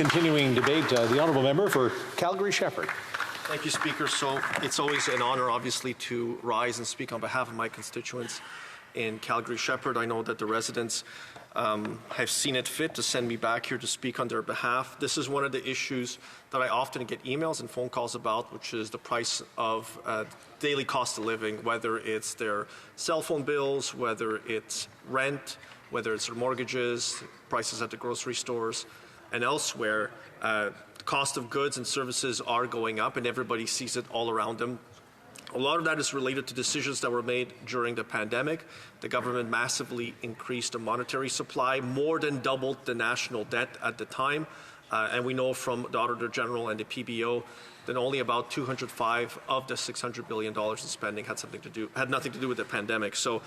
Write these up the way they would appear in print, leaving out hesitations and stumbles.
Continuing debate, the honourable member for Calgary-Shepherd. Thank you, Speaker. So it's always an honour, obviously, to rise and speak on behalf of my constituents in Calgary-Shepherd. I know that the residents have seen it fit to send me back here to speak on their behalf. This is one of the issues that I often get emails and phone calls about, which is the price of daily cost of living, whether it's their cell phone bills, whether it's rent, whether it's their mortgages, prices at the grocery stores, and elsewhere. The cost of goods and services are going up, and everybody sees it all around them. A lot of that is related to decisions that were made during the pandemic. The government massively increased the monetary supply, more than doubled the national debt at the time. And we know from the Auditor General and the PBO that only about 205 of the $600 billion in spending had nothing to do with the pandemic. So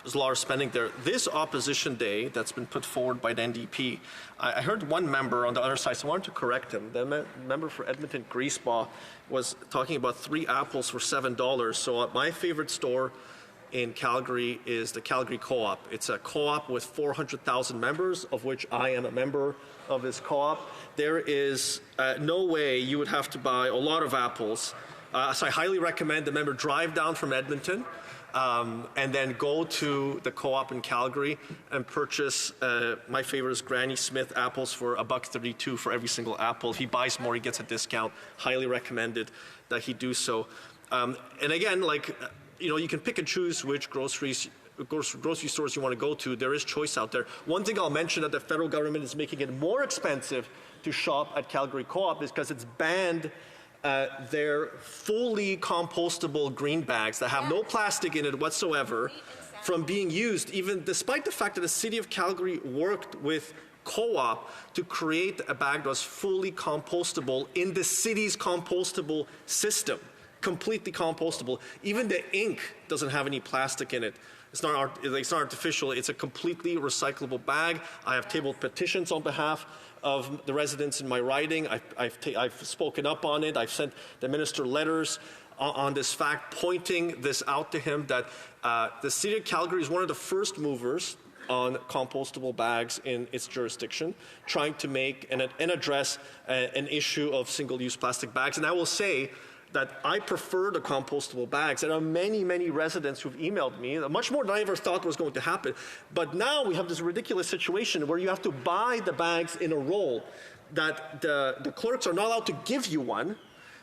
there's a lot of spending there. This opposition day that's been put forward by the NDP, I heard one member on the other side, so I wanted to correct him. The member for Edmonton Griesbaugh was talking about 3 apples for $7. So my favorite store in Calgary is the Calgary Co-op. It's a co-op with 400,000 members, of which I am a member of this co-op. There is no way you would have to buy a lot of apples. So I highly recommend the member drive down from Edmonton and then go to the co-op in Calgary and purchase, my favorite is Granny Smith apples for $1.32 for every single apple. If he buys more, he gets a discount. Highly recommended that he do so. And again, you can pick and choose which grocery stores you want to go to. There is choice out there. One thing I'll mention that the federal government is making it more expensive to shop at Calgary Co-op is because it's banned their fully compostable green bags that have no plastic in it whatsoever from being used, even despite the fact that the City of Calgary worked with Co-op to create a bag that was fully compostable in the city's compostable system. Completely compostable. Even the ink doesn't have any plastic in it. It's not artificial. It's a completely recyclable bag. I have tabled petitions on behalf of the residents in my riding. I've spoken up on it. I've sent the minister letters on this fact, pointing this out to him that the City of Calgary is one of the first movers on compostable bags in its jurisdiction, trying to make and address an issue of single-use plastic bags. And I will say that I prefer the compostable bags. There are many, many residents who've emailed me, much more than I ever thought was going to happen. But now we have this ridiculous situation where you have to buy the bags in a roll, that the clerks are not allowed to give you one,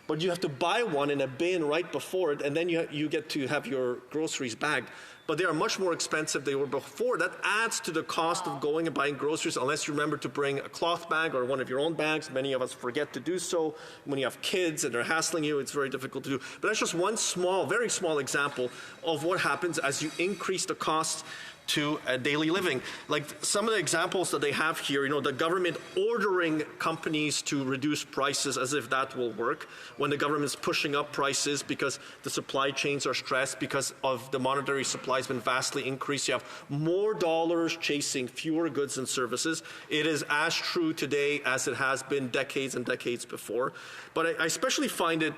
but you have to buy one in a bin right before it, and then you get to have your groceries bagged. But they are much more expensive than they were before. That adds to the cost of going and buying groceries unless you remember to bring a cloth bag or one of your own bags. Many of us forget to do so. When you have kids and they're hassling you, it's very difficult to do. But that's just one small, very small example of what happens as you increase the costs to daily living. Like some of the examples that they have here, the government ordering companies to reduce prices as if that will work, when the government's pushing up prices because the supply chains are stressed because of the monetary supply has been vastly increased. You have more dollars chasing fewer goods and services. It is as true today as it has been decades and decades before. But I especially find it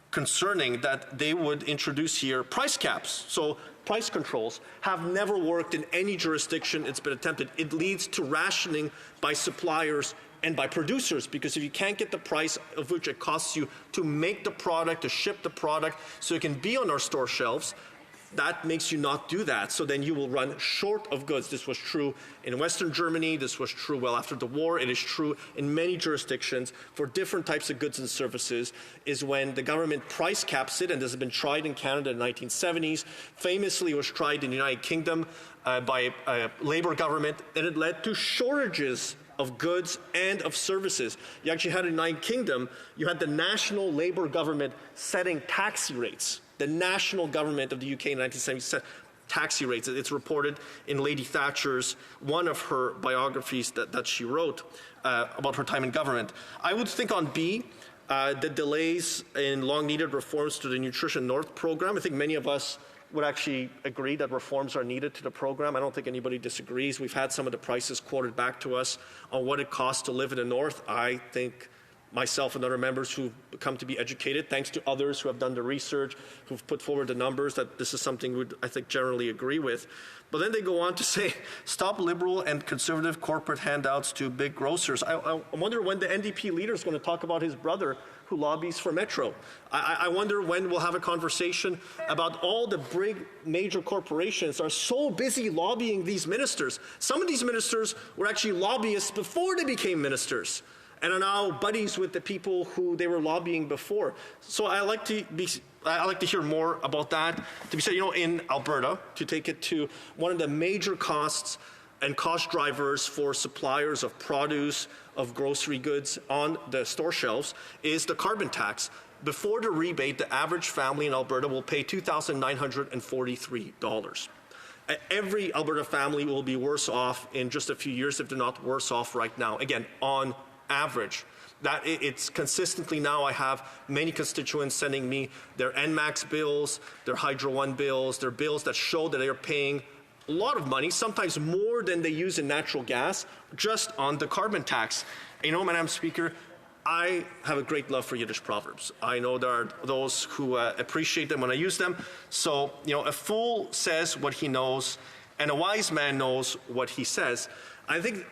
concerning that they would introduce here price caps. So price controls have never worked in any jurisdiction it's been attempted. It leads to rationing by suppliers and by producers, because if you can't get the price of which it costs you to make the product, to ship the product, so it can be on our store shelves, that makes you not do that. So then you will run short of goods. This was true in Western Germany. This was true well after the war. It is true in many jurisdictions for different types of goods and services, is when the government price caps it, and this has been tried in Canada in the 1970s. Famously, it was tried in the United Kingdom by a Labour government, and it led to shortages of goods and of services. You actually had in the United Kingdom, you had the national Labour government setting taxi rates. The national government of the UK in 1970 set taxi rates. It's reported in Lady Thatcher's, one of her biographies that she wrote about her time in government. I would think on B, the delays in long-needed reforms to the Nutrition North program. I think many of us would actually agree that reforms are needed to the program. I don't think anybody disagrees. We've had some of the prices quoted back to us on what it costs to live in the North. I think myself and other members who've come to be educated, thanks to others who have done the research, who've put forward the numbers, that this is something we would, I think, generally agree with. But then they go on to say, stop Liberal and Conservative corporate handouts to big grocers. I wonder when the NDP leader is going to talk about his brother who lobbies for Metro. I wonder when we'll have a conversation about all the big major corporations are so busy lobbying these ministers. Some of these ministers were actually lobbyists before they became ministers, and are now buddies with the people who they were lobbying before. So I like to hear more about that. To be said, in Alberta, to take it to one of the major costs and cost drivers for suppliers of produce, of grocery goods on the store shelves is the carbon tax. Before the rebate, the average family in Alberta will pay $2,943. Every Alberta family will be worse off in just a few years if they're not worse off right now. Again, on average. That it's consistently now, I have many constituents sending me their NMAX bills, their Hydro One bills, their bills that show that they are paying a lot of money, sometimes more than they use in natural gas, just on the carbon tax. Madam Speaker, I have a great love for Yiddish proverbs. I know there are those who appreciate them when I use them. So, a fool says what he knows, and a wise man knows what he says. I think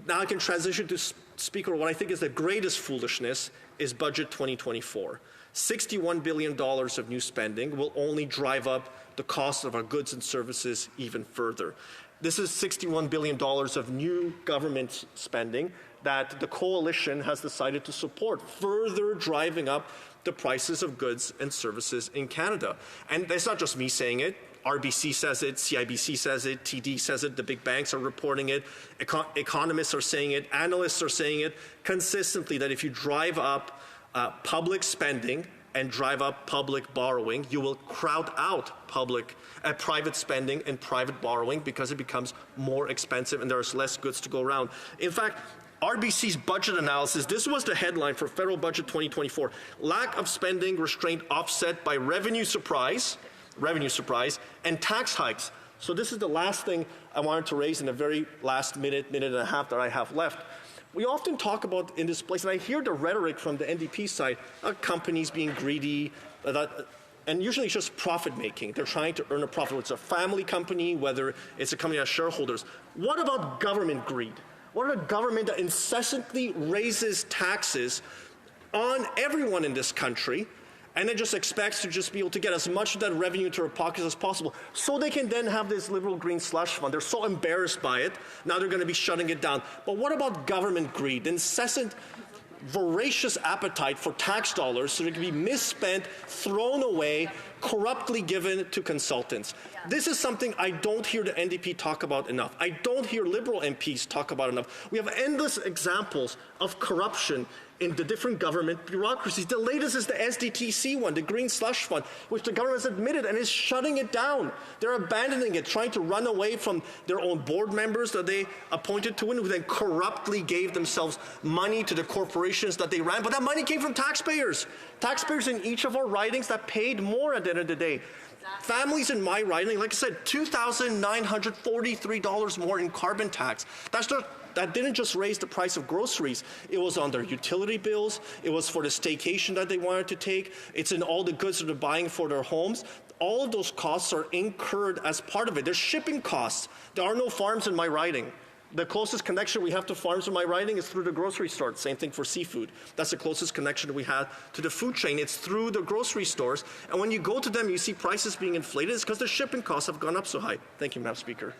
now I can transition to Speaker, what I think is the greatest foolishness is Budget 2024. $61 billion of new spending will only drive up the cost of our goods and services even further. This is $61 billion of new government spending that the coalition has decided to support, further driving up the prices of goods and services in Canada. And it's not just me saying it. RBC says it, CIBC says it, TD says it, the big banks are reporting it, economists are saying it, analysts are saying it consistently, that if you drive up public spending and drive up public borrowing, you will crowd out private spending and private borrowing because it becomes more expensive and there's less goods to go around. In fact, RBC's budget analysis, this was the headline for federal budget 2024, lack of spending restraint offset by revenue surprise, and tax hikes. So this is the last thing I wanted to raise in the very last minute and a half that I have left. We often talk about in this place, and I hear the rhetoric from the NDP side, companies being greedy, and usually it's just profit making. They're trying to earn a profit. Whether it's a family company, whether it's a company that has shareholders. What about government greed? What about a government that incessantly raises taxes on everyone in this country, and then just expects to just be able to get as much of that revenue to their pockets as possible, so they can then have this Liberal Green slush fund? They're so embarrassed by it, now they're going to be shutting it down. But what about government greed? Incessant, voracious appetite for tax dollars so they can be misspent, thrown away, corruptly given to consultants. This is something I don't hear the NDP talk about enough. I don't hear Liberal MPs talk about enough. We have endless examples of corruption in the different government bureaucracies. The latest is the SDTC one, the Green Slush Fund, which the government has admitted and is shutting it down. They're abandoning it, trying to run away from their own board members that they appointed to it, who then corruptly gave themselves money to the corporations that they ran. But that money came from taxpayers. Taxpayers in each of our ridings that paid more at the end of the day. Families in my riding, like I said, $2,943 more in carbon tax. That didn't just raise the price of groceries. It was on their utility bills. It was for the staycation that they wanted to take. It's in all the goods that they're buying for their homes. All of those costs are incurred as part of it. There's shipping costs. There are no farms in my riding. The closest connection we have to farms in my riding is through the grocery store. Same thing for seafood. That's the closest connection we have to the food chain. It's through the grocery stores. And when you go to them, you see prices being inflated. It's because the shipping costs have gone up so high. Thank you, Madam Speaker.